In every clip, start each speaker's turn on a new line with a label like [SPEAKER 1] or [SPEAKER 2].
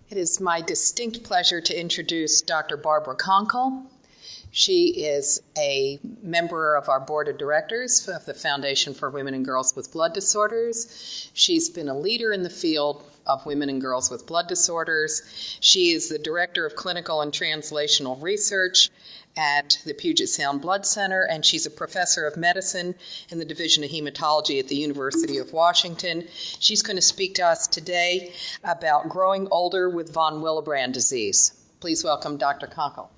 [SPEAKER 1] It is my distinct pleasure to introduce Dr. Barbara Konkle. She is a member of our board of directors of the Foundation for Women and Girls with Blood Disorders. She's been a leader in the field of women and girls with blood disorders. She is the director of clinical and translational research at the Puget Sound Blood Center, and she's a professor of medicine in the Division of Hematology at the University of Washington. She's going to speak to us today about growing older with von Willebrand disease. Please welcome Dr. Konkle.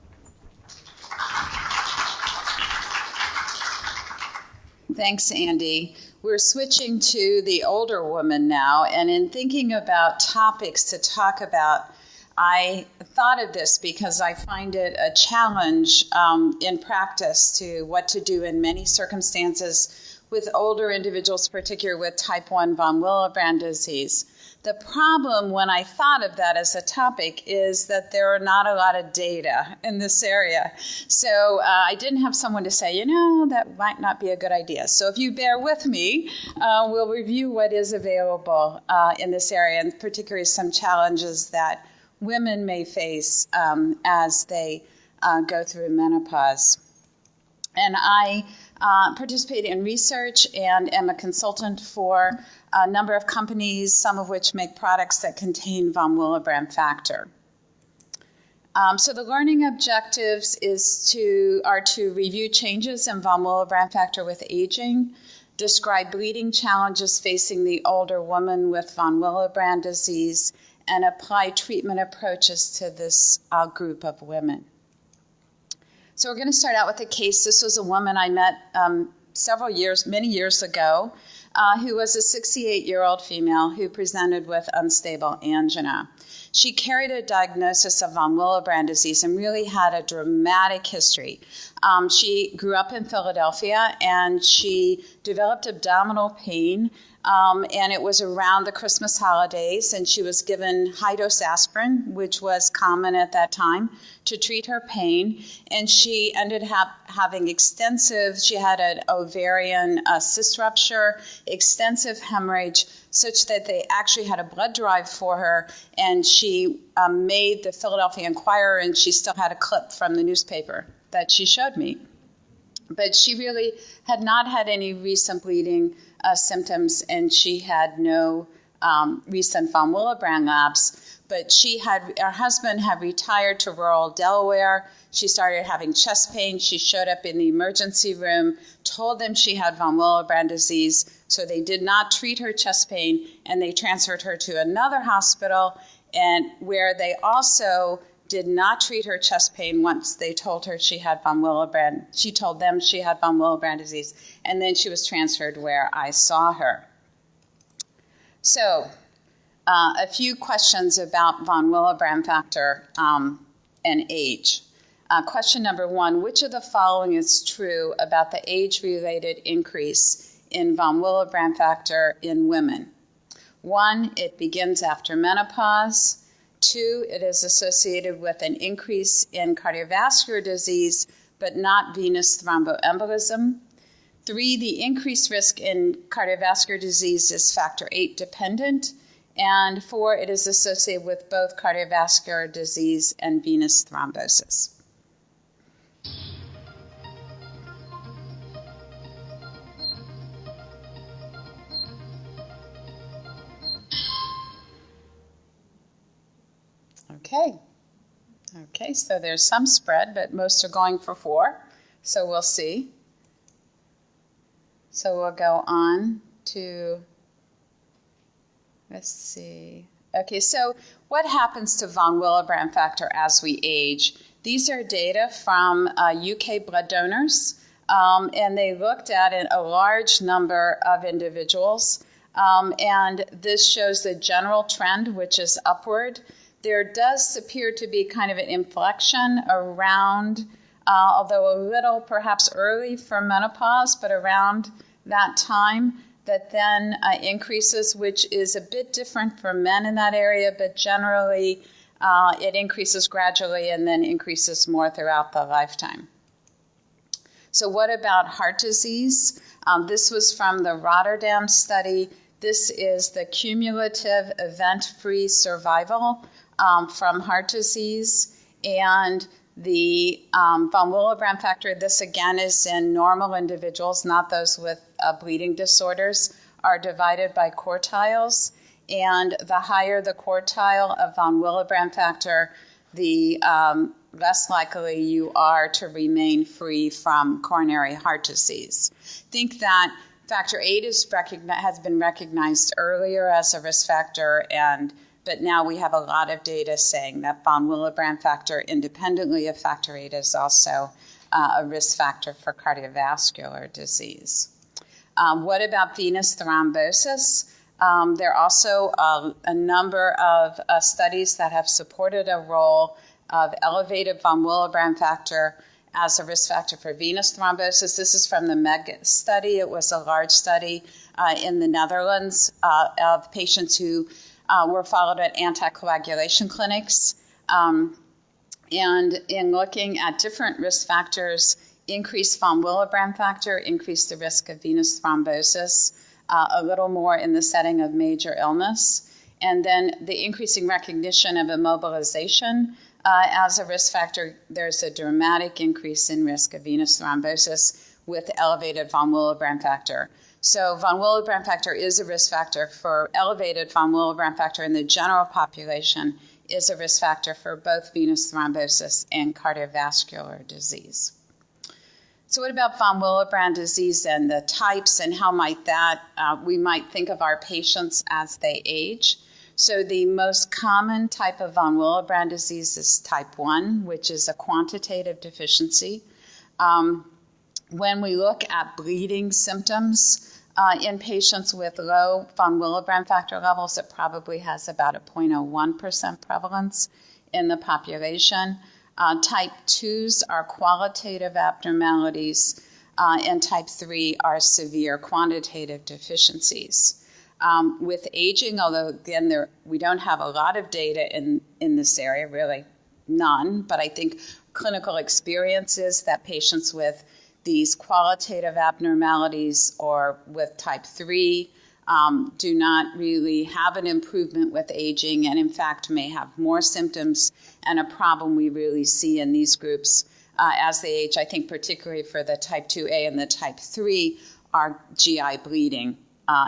[SPEAKER 2] Thanks, Andy. We're switching to the older woman now, and in thinking about topics to talk about, I thought of this because I find it a challenge in practice to what to do in many circumstances with older individuals, particularly with type 1 von Willebrand disease. The problem when I thought of that as a topic is that there are not a lot of data in this area. So I didn't have someone to say, that might not be a good idea. So if you bear with me, we'll review what is available in this area, and particularly some challenges that women may face as they go through menopause. And I participate in research and am a consultant for a number of companies, some of which make products that contain von Willebrand factor. So the learning objectives are to review changes in von Willebrand factor with aging, describe bleeding challenges facing the older woman with von Willebrand disease, and apply treatment approaches to this group of women. So we're going to start out with a case. This was a woman I met many years ago, who was a 68-year-old female who presented with unstable angina. She carried a diagnosis of von Willebrand disease and really had a dramatic history. She grew up in Philadelphia, and she developed abdominal pain, and it was around the Christmas holidays, and she was given high-dose aspirin, which was common at that time, to treat her pain, and she ended up having she had an ovarian cyst rupture, extensive hemorrhage, such that they actually had a blood drive for her, and she made the Philadelphia Inquirer, and she still had a clip from the newspaper that she showed me. But she really had not had any recent bleeding symptoms, and she had no recent von Willebrand labs. But her husband had retired to rural Delaware. She started having chest pain. She showed up in the emergency room, told them she had von Willebrand disease, so they did not treat her chest pain, and they transferred her to another hospital, and where they also did not treat her chest pain once they told her she had von Willebrand. She told them she had von Willebrand disease, and then she was transferred where I saw her. So, a few questions about von Willebrand factor and age. Question number 1, which of the following is true about the age-related increase in von Willebrand factor in women? 1, it begins after menopause. 2, it is associated with an increase in cardiovascular disease, but not venous thromboembolism. 3, the increased risk in cardiovascular disease is factor 8 dependent. And 4, it is associated with both cardiovascular disease and venous thrombosis. Okay, so there's some spread, but most are going for 4, so we'll see. So we'll go on to, let's see. Okay, so what happens to von Willebrand factor as we age? These are data from UK blood donors, and they looked at a large number of individuals, and this shows the general trend, which is upward. There does appear to be kind of an inflection around, although a little perhaps early for menopause, but around that time that then increases, which is a bit different for men in that area, but generally it increases gradually and then increases more throughout the lifetime. So what about heart disease? This was from the Rotterdam study. This is the cumulative event-free survival from heart disease. And the von Willebrand factor, this again is in normal individuals, not those with bleeding disorders, are divided by quartiles. And the higher the quartile of von Willebrand factor, the less likely you are to remain free from coronary heart disease. Think that factor VIII has been recognized earlier as a risk factor, but now we have a lot of data saying that von Willebrand factor, independently of factor VIII, is also a risk factor for cardiovascular disease. What about venous thrombosis? There are also a number of studies that have supported a role of elevated von Willebrand factor as a risk factor for venous thrombosis. This is from the MEG study. It was a large study in the Netherlands of patients who were followed at anticoagulation clinics. And in looking at different risk factors, increased von Willebrand factor increased the risk of venous thrombosis a little more in the setting of major illness. And then the increasing recognition of immobilization as a risk factor, there's a dramatic increase in risk of venous thrombosis with elevated von Willebrand factor. So von Willebrand factor is a risk factor for elevated von Willebrand factor in the general population is a risk factor for both venous thrombosis and cardiovascular disease. So what about von Willebrand disease and the types, and how might that, we might think of our patients as they age? So the most common type of von Willebrand disease is type 1, which is a quantitative deficiency. When we look at bleeding symptoms in patients with low von Willebrand factor levels, it probably has about a 0.01% prevalence in the population. Type 2s are qualitative abnormalities, and type 3 are severe quantitative deficiencies. With aging, although again we don't have a lot of data in this area, really none, but I think clinical experience is that patients with these qualitative abnormalities or with type 3 do not really have an improvement with aging, and in fact may have more symptoms, and a problem we really see in these groups as they age, I think particularly for the type 2A and the type 3, are GI bleeding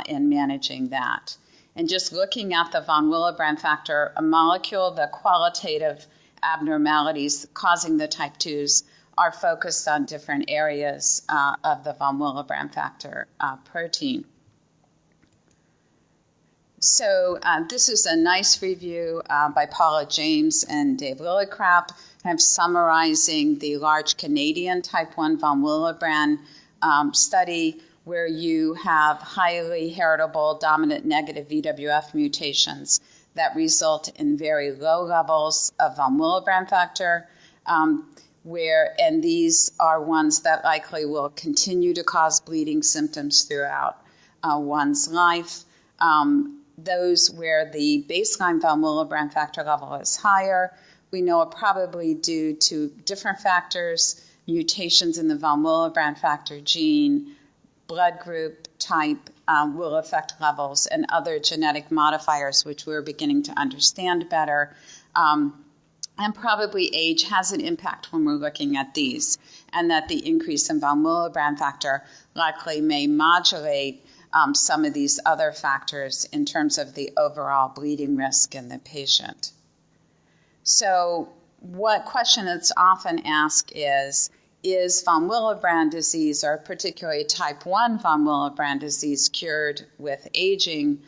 [SPEAKER 2] in managing that. And just looking at the von Willebrand factor, a molecule, the qualitative abnormalities causing the type 2s are focused on different areas of the von Willebrand factor protein. So this is a nice review by Paula James and Dave Lillicrap, kind of summarizing the large Canadian type 1 von Willebrand study where you have highly heritable dominant negative VWF mutations that result in very low levels of von Willebrand factor, and these are ones that likely will continue to cause bleeding symptoms throughout one's life. Those where the baseline von Willebrand factor level is higher, we know are probably due to different factors, mutations in the von Willebrand factor gene, blood group type will affect levels, and other genetic modifiers, which we're beginning to understand better. And probably age has an impact when we're looking at these, and that the increase in von Willebrand factor likely may modulate some of these other factors in terms of the overall bleeding risk in the patient. So what question that's often asked is von Willebrand disease, or particularly type 1 von Willebrand disease, cured with aging?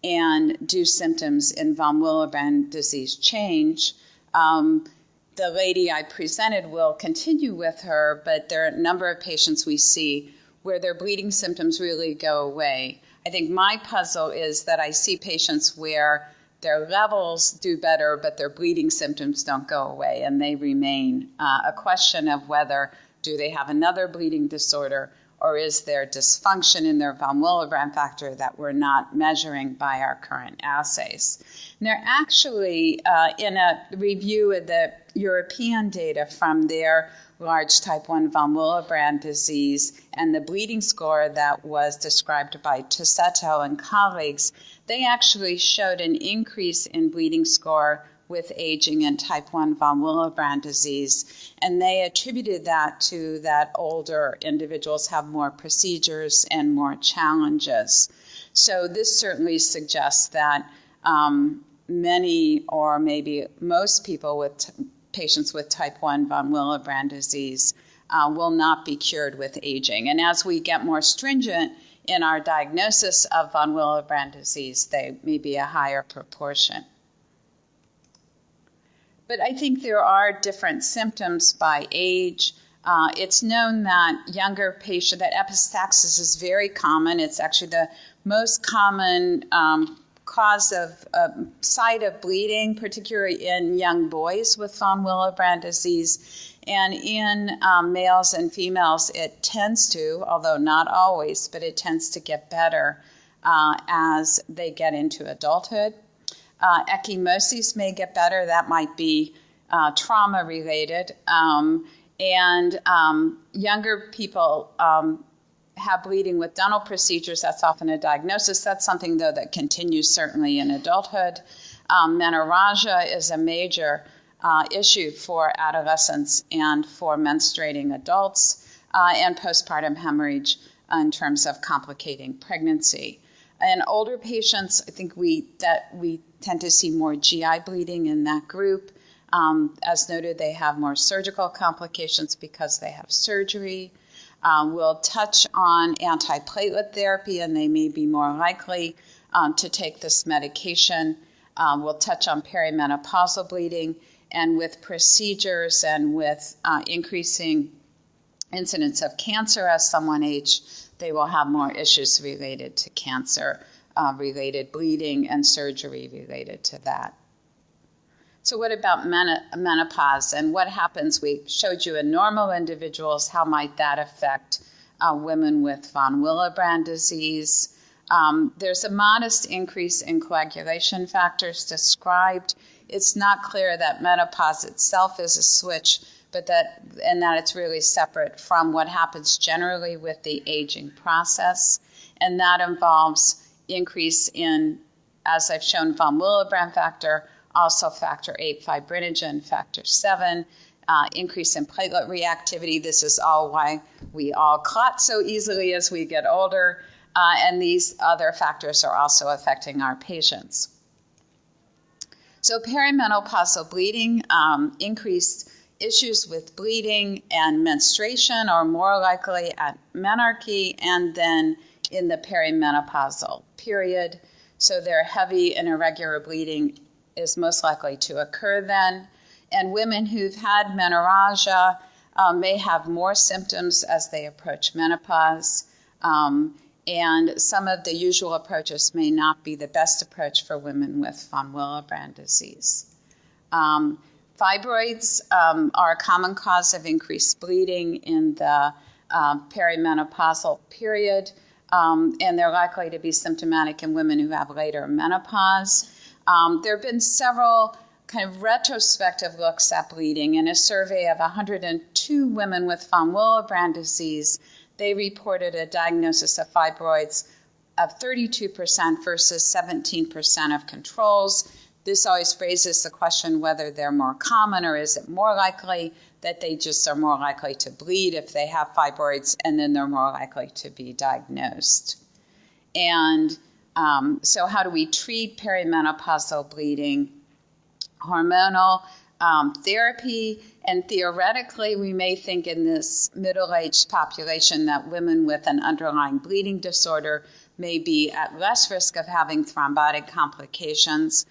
[SPEAKER 2] And do symptoms in von Willebrand disease change? The lady I presented will continue with her, but there are a number of patients we see where their bleeding symptoms really go away. I think my puzzle is that I see patients where their levels do better, but their bleeding symptoms don't go away, and they remain. A question of whether do they have another bleeding disorder, or is there dysfunction in their von Willebrand factor that we're not measuring by our current assays? And they're actually, in a review of the European data from their large type 1 von Willebrand disease and the bleeding score that was described by Tossetto and colleagues, they actually showed an increase in bleeding score with aging and type 1 von Willebrand disease, and they attributed that to that older individuals have more procedures and more challenges. So this certainly suggests that many or maybe most people with patients with type 1 von Willebrand disease will not be cured with aging. And as we get more stringent in our diagnosis of von Willebrand disease, they may be a higher proportion. But I think there are different symptoms by age. It's known that younger patients, that epistaxis is very common. It's actually the most common cause of site of bleeding, particularly in young boys with von Willebrand disease. And in males and females, it tends to, although not always, but it tends to get better as they get into adulthood. Ecchymoses may get better. That might be trauma-related. And younger people have bleeding with dental procedures. That's often a diagnosis. That's something, though, that continues certainly in adulthood. Menorrhagia is a major issue for adolescents and for menstruating adults, and postpartum hemorrhage in terms of complicating pregnancy. In older patients, I think we tend to see more GI bleeding in that group. As noted, they have more surgical complications because they have surgery. We'll touch on antiplatelet therapy, and they may be more likely to take this medication. We'll touch on perimenopausal bleeding, and with procedures and with increasing incidence of cancer as someone ages, they will have more issues related to cancer, related bleeding, and surgery related to that. So what about menopause, and what happens? We showed you in normal individuals, how might that affect women with von Willebrand disease? There's a modest increase in coagulation factors described. It's not clear that menopause itself is a switch, but that it's really separate from what happens generally with the aging process. And that involves increase in, as I've shown, von Willebrand factor, also factor 8 fibrinogen, factor 7, increase in platelet reactivity. This is all why we all clot so easily as we get older. And these other factors are also affecting our patients. So perimenopausal bleeding, increased issues with bleeding and menstruation are more likely at menarche and then in the perimenopausal period. So their heavy and irregular bleeding is most likely to occur then. And women who've had menorrhagia may have more symptoms as they approach menopause. And some of the usual approaches may not be the best approach for women with von Willebrand disease. Fibroids are a common cause of increased bleeding in the perimenopausal period, and they're likely to be symptomatic in women who have later menopause. There have been several kind of retrospective looks at bleeding. In a survey of 102 women with von Willebrand disease, they reported a diagnosis of fibroids of 32% versus 17% of controls. This always raises the question whether they're more common, or is it more likely that they just are more likely to bleed if they have fibroids, and then they're more likely to be diagnosed. And so how do we treat perimenopausal bleeding? Hormonal therapy, and theoretically we may think in this middle-aged population that women with an underlying bleeding disorder may be at less risk of having thrombotic complications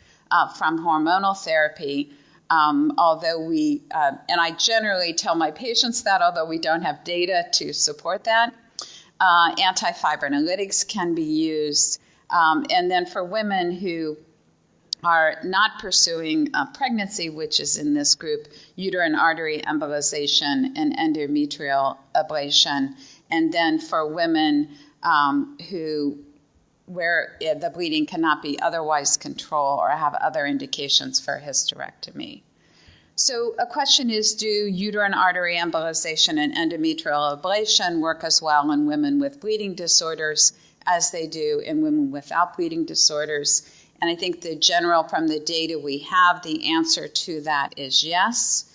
[SPEAKER 2] from hormonal therapy, although we, and I generally tell my patients that, although we don't have data to support that. Antifibrinolytics can be used. And then for women who are not pursuing pregnancy, which is in this group, uterine artery embolization and endometrial ablation. And then for women where the bleeding cannot be otherwise controlled or have other indications for hysterectomy. So a question is, do uterine artery embolization and endometrial ablation work as well in women with bleeding disorders as they do in women without bleeding disorders. And I think from the data we have, the answer to that is yes.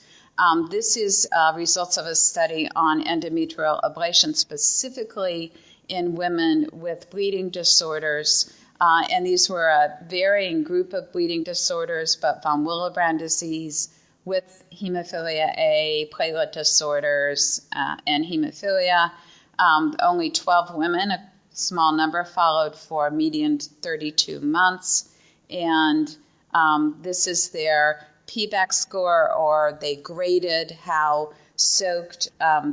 [SPEAKER 2] This is results of a study on endometrial ablation, specifically in women with bleeding disorders. And these were a varying group of bleeding disorders, but von Willebrand disease with hemophilia A, platelet disorders, and hemophilia. Only 12 women, a small number, followed for a median 32 months. And this is their PBAC score, or they graded how soaked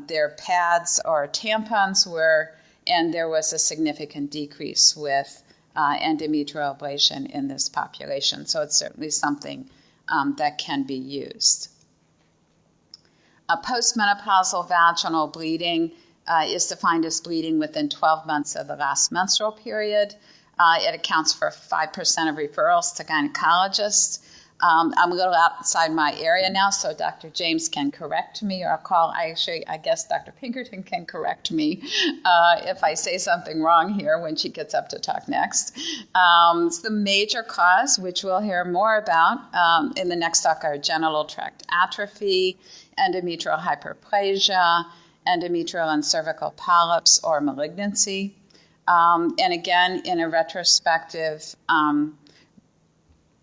[SPEAKER 2] their pads or tampons were, and there was a significant decrease with endometrial ablation in this population. So it's certainly something that can be used. A postmenopausal vaginal bleeding is defined as bleeding within 12 months of the last menstrual period. It accounts for 5% of referrals to gynecologists. I'm a little outside my area now, so Dr. James can correct me, or I guess Dr. Pinkerton can correct me if I say something wrong here when she gets up to talk next. It's the major cause, which we'll hear more about in the next talk, are genital tract atrophy, endometrial hyperplasia, endometrial and cervical polyps, or malignancy. And again, in a retrospective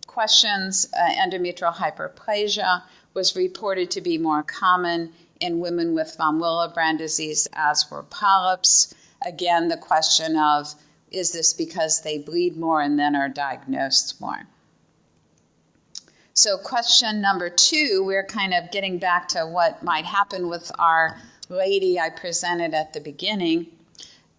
[SPEAKER 2] questions, endometrial hyperplasia was reported to be more common in women with von Willebrand disease, as were polyps. Again, the question of, is this because they bleed more and then are diagnosed more? So question number 2, we're kind of getting back to what might happen with our lady I presented at the beginning.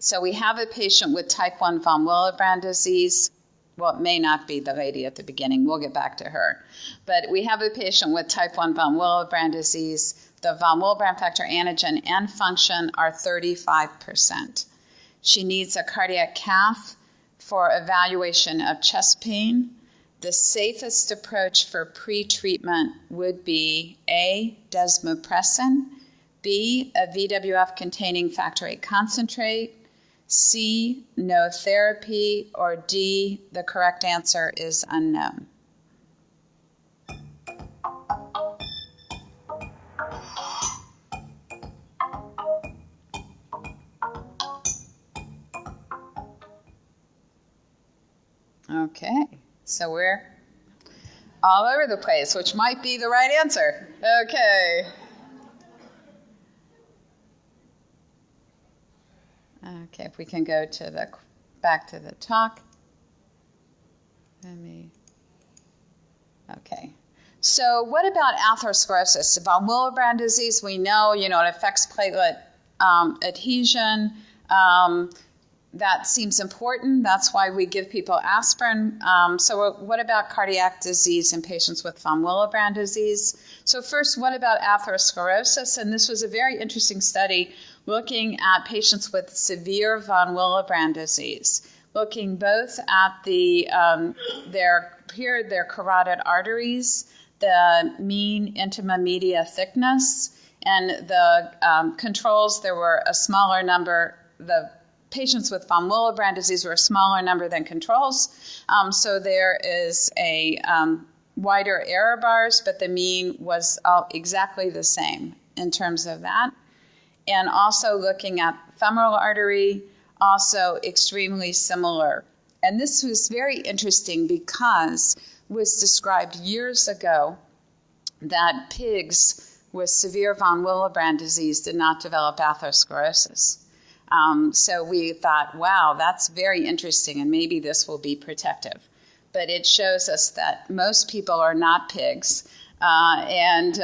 [SPEAKER 2] So we have a patient with type 1 von Willebrand disease. Well, it may not be the lady at the beginning. We'll get back to her. But we have a patient with type 1 von Willebrand disease. The von Willebrand factor antigen and function are 35%. She needs a cardiac cath for evaluation of chest pain. The safest approach for pre-treatment would be A, desmopressin, B, a VWF-containing factor VIII concentrate, C, no therapy, or D, the correct answer is unknown. Okay, so we're all over the place, which might be the right answer. Okay. Okay, if we can go to back to the talk. Okay. So what about atherosclerosis? Von Willebrand disease, we know, it affects platelet adhesion. That seems important. That's why we give people aspirin. So what about cardiac disease in patients with von Willebrand disease? So first, what about atherosclerosis? And this was a very interesting study looking at patients with severe von Willebrand disease, looking both at their carotid arteries, the mean intima media thickness, and the controls. There were a smaller number. The patients with von Willebrand disease were a smaller number than controls. So there is a wider error bars, but the mean was exactly the same in terms of that. And also looking at femoral artery, also extremely similar. And this was very interesting because it was described years ago that pigs with severe von Willebrand disease did not develop atherosclerosis. So we thought, wow, that's very interesting, and maybe this will be protective. But it shows us that most people are not pigs and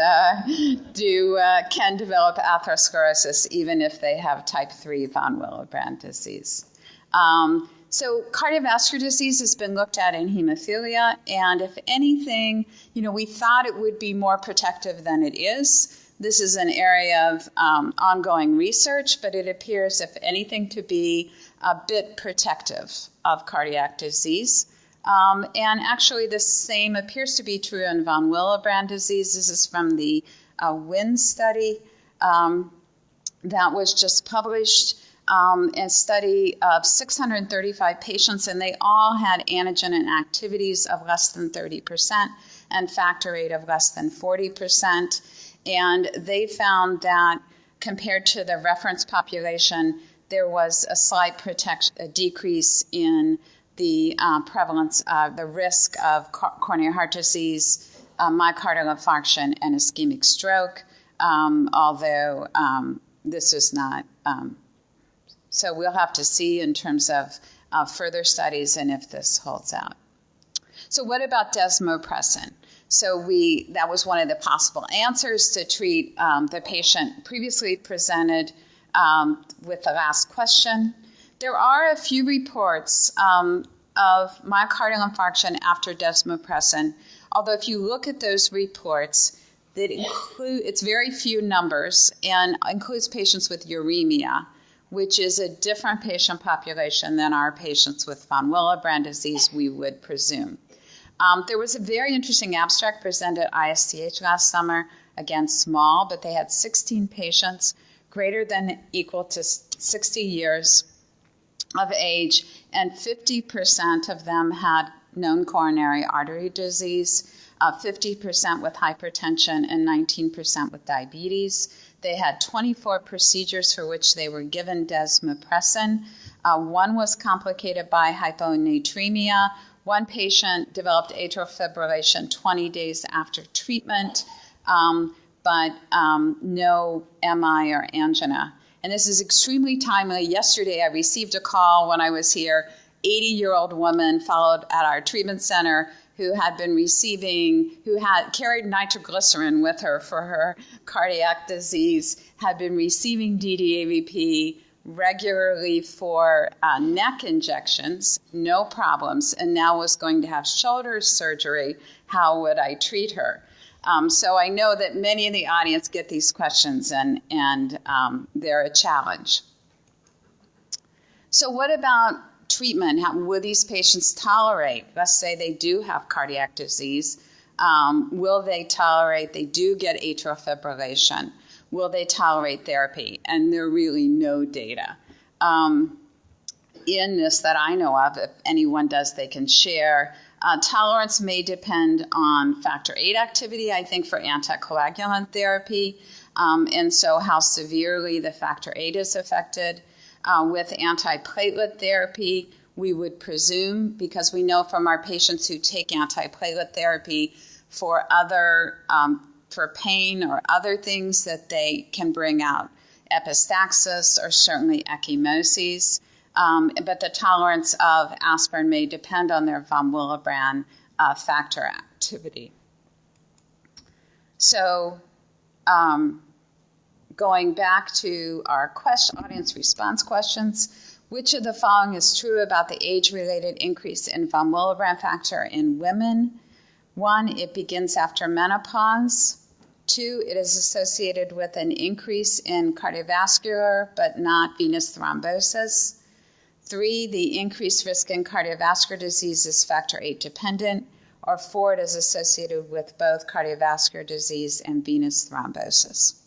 [SPEAKER 2] can develop atherosclerosis even if they have type 3 von Willebrand disease. So cardiovascular disease has been looked at in hemophilia, and if anything, we thought it would be more protective than it is. This is an area of ongoing research, but it appears, if anything, to be a bit protective of cardiac disease. And actually, the same appears to be true in von Willebrand disease. This is from the WIN study that was just published. a study of 635 patients, and they all had antigen and activities of less than 30% and factor VIII of less than 40%. And they found that compared to the reference population, there was a slight a decrease in the prevalence of the risk of coronary heart disease, myocardial infarction, and ischemic stroke, although this is not. So we'll have to see in terms of further studies and if this holds out. So what about desmopressin? So that was one of the possible answers to treat the patient previously presented with the last question. There are a few reports of myocardial infarction after desmopressin, although if you look at those reports, it's very few numbers and includes patients with uremia, which is a different patient population than our patients with von Willebrand disease, we would presume. There was a very interesting abstract presented at ISTH last summer, again small, but they had 16 patients greater than or equal to 60 years of age, and 50% of them had known coronary artery disease, 50% with hypertension, and 19% with diabetes. They had 24 procedures for which they were given desmopressin. One was complicated by hyponatremia. One patient developed atrial fibrillation 20 days after treatment, but no MI or angina. And this is extremely timely. Yesterday, I received a call when I was here, 80-year-old woman followed at our treatment center who had carried nitroglycerin with her for her cardiac disease, had been receiving DDAVP regularly for neck injections, no problems, and now was going to have shoulder surgery. How would I treat her? So I know that many in the audience get these questions, and they're a challenge. So what about treatment? How will these patients tolerate? Let's say they do have cardiac disease. Will they tolerate? They do get atrial fibrillation. Will they tolerate therapy? And there are really no data in this that I know of. If anyone does, they can share. Tolerance may depend on factor VIII activity, I think, for anticoagulant therapy, and so how severely the factor VIII is affected. With antiplatelet therapy, we would presume, because we know from our patients who take antiplatelet therapy for for pain or other things, that they can bring out epistaxis or certainly ecchymoses. But the tolerance of aspirin may depend on their von Willebrand factor activity. So going back to our audience response questions, which of the following is true about the age-related increase in von Willebrand factor in women? 1, it begins after menopause. 2, it is associated with an increase in cardiovascular but not venous thrombosis. 3, the increased risk in cardiovascular disease is factor VIII dependent. Or 4, it is associated with both cardiovascular disease and venous thrombosis.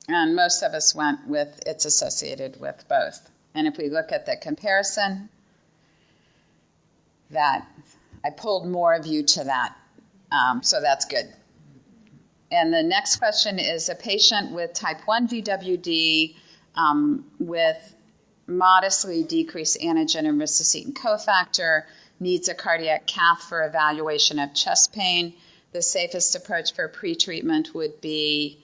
[SPEAKER 2] And most of us went with it's associated with both. And if we look at the comparison, that I pulled more of you to that, so that's good. And the next question is a patient with type 1 VWD with modestly decreased antigen and risdiplam cofactor needs a cardiac cath for evaluation of chest pain. The safest approach for pretreatment would be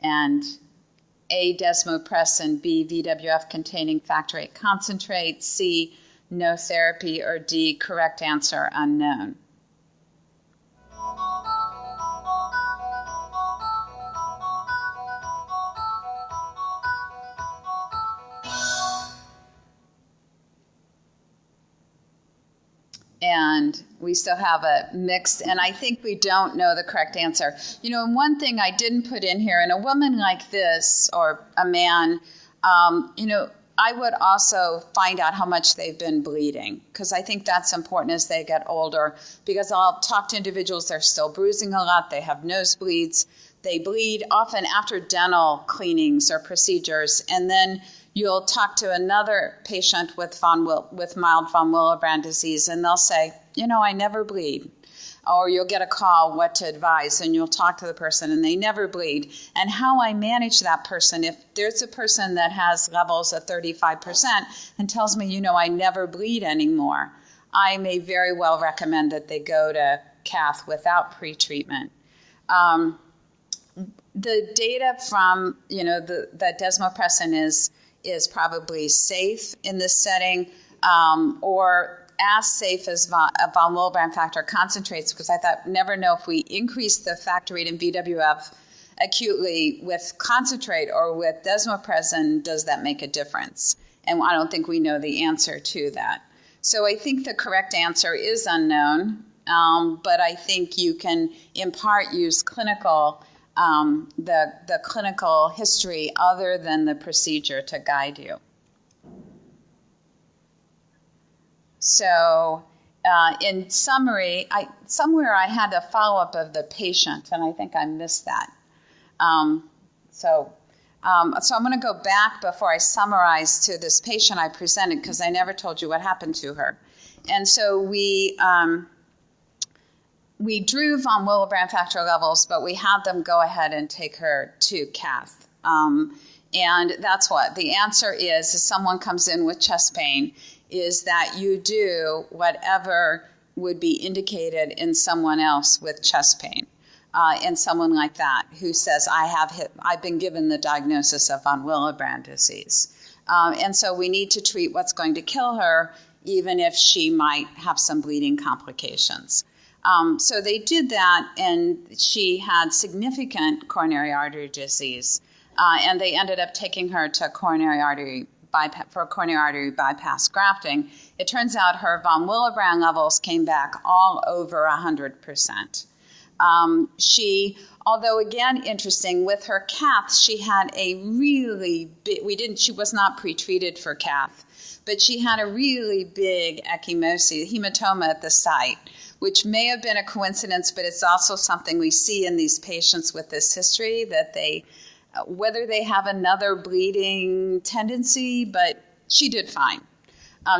[SPEAKER 2] A, desmopressin, B, VWF containing factor VIII concentrate, C, no therapy, or D, correct answer, unknown. And we still have a mixed, and I think we don't know the correct answer. You know, and one thing I didn't put in here, in a woman like this, or a man, I would also find out how much they've been bleeding, because I think that's important as they get older, because I'll talk to individuals, they're still bruising a lot, they have nosebleeds, they bleed often after dental cleanings or procedures, and then you'll talk to another patient with mild von Willebrand disease, and they'll say, I never bleed. Or you'll get a call, what to advise, and you'll talk to the person, and they never bleed. And how I manage that person, if there's a person that has levels of 35% and tells me, I never bleed anymore, I may very well recommend that they go to cath without pretreatment. The data from, that desmopressin is probably safe in this setting, or as safe as von Willebrand factor concentrates, because I never know if we increase the factor rate in VWF acutely with concentrate or with desmopressin, does that make a difference? And I don't think we know the answer to that. So I think the correct answer is unknown, but I think you can in part use clinical, the clinical history other than the procedure to guide you. So in summary, somewhere I had a follow-up of the patient, and I think I missed that. So I'm going to go back before I summarize to this patient I presented, because I never told you what happened to her. And so we drew von Willebrand factor levels, but we had them go ahead and take her to cath. And that's what the answer is if someone comes in with chest pain, is that you do whatever would be indicated in someone else with chest pain. And someone like that who says, I've been given the diagnosis of von Willebrand disease. And so we need to treat what's going to kill her, even if she might have some bleeding complications. So they did that, and she had significant coronary artery disease. And they ended up taking her to coronary artery bypass grafting. It turns out her von Willebrand levels came back all over 100%. She, although again interesting, with her cath, she had a really big, she was not pre-treated for cath, but she had a really big ecchymosis, hematoma at the site, which may have been a coincidence, but it's also something we see in these patients with this history, that whether they have another bleeding tendency, but she did fine.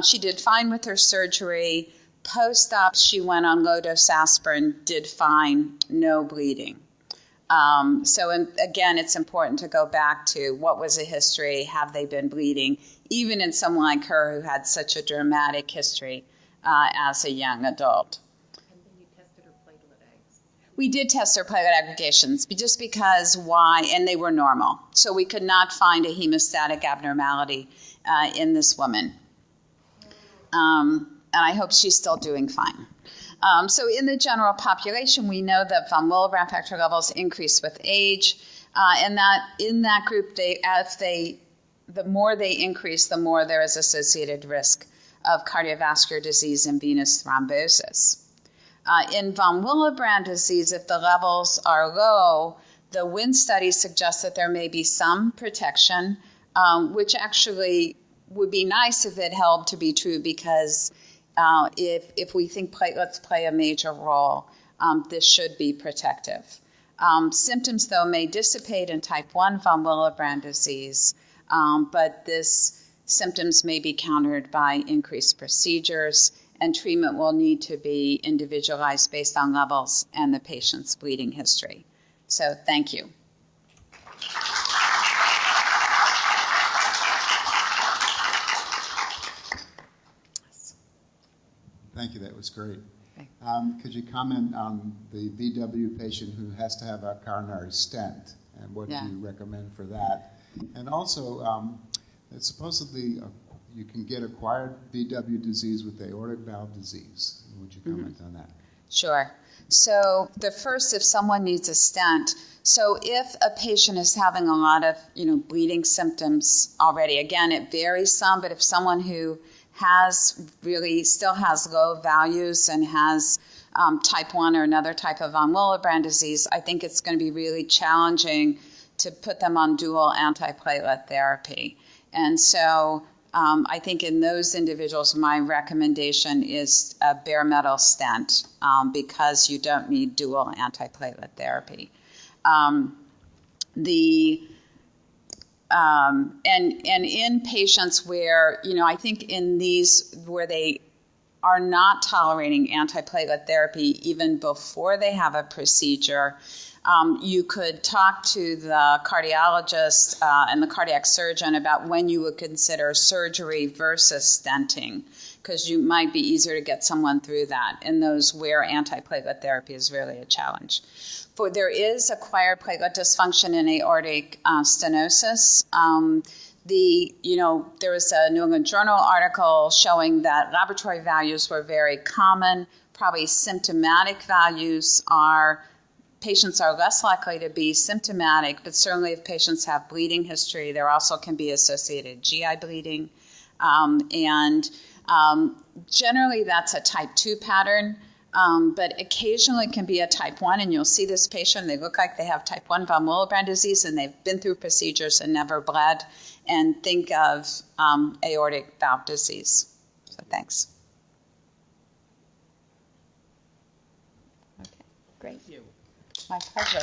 [SPEAKER 2] She did fine with her surgery. Post-op, she went on low-dose aspirin, did fine, no bleeding. Again, it's important to go back to what was the history, have they been bleeding, even in someone like her who had such a dramatic history as a young adult. We did test her platelet aggregations, just because and they were normal. So we could not find a hemostatic abnormality in this woman. And I hope she's still doing fine. So in the general population, we know that von Willebrand factor levels increase with age, and that in that group, the more they increase, the more there is associated risk of cardiovascular disease and venous thrombosis. In von Willebrand disease, if the levels are low, the WIN study suggests that there may be some protection, which actually would be nice if it held to be true, because if we think platelets play a major role, this should be protective. Symptoms, though, may dissipate in type 1 von Willebrand disease, but this symptoms may be countered by increased procedures, and treatment will need to be individualized based on levels and the patient's bleeding history. So thank you.
[SPEAKER 3] Thank you, that was great. Could you comment on the VW patient who has to have a coronary stent, and what do you recommend for that? And also, supposedly you can get acquired VW disease with aortic valve disease. Would you comment on that?
[SPEAKER 2] Sure. So the first, if someone needs a stent, so if a patient is having a lot of bleeding symptoms already, again, it varies some, but if someone who still has low values and has type 1 or another type of von Willebrand disease, I think it's going to be really challenging to put them on dual antiplatelet therapy. And so I think in those individuals, my recommendation is a bare metal stent because you don't need dual antiplatelet therapy. And in patients where, I think in these where they are not tolerating antiplatelet therapy even before they have a procedure, you could talk to the cardiologist and the cardiac surgeon about when you would consider surgery versus stenting, because you might be easier to get someone through that in those where antiplatelet therapy is really a challenge. There is acquired platelet dysfunction in aortic stenosis. There was a New England Journal article showing that laboratory values were very common. Probably symptomatic values patients are less likely to be symptomatic, but certainly if patients have bleeding history, there also can be associated GI bleeding. Generally, that's a type 2 pattern, but occasionally it can be a type 1, and you'll see this patient, they look like they have type 1 von Willebrand disease, and they've been through procedures and never bled, and think of aortic valve disease. So thanks. Okay, great.
[SPEAKER 1] Thank you.
[SPEAKER 2] My pleasure.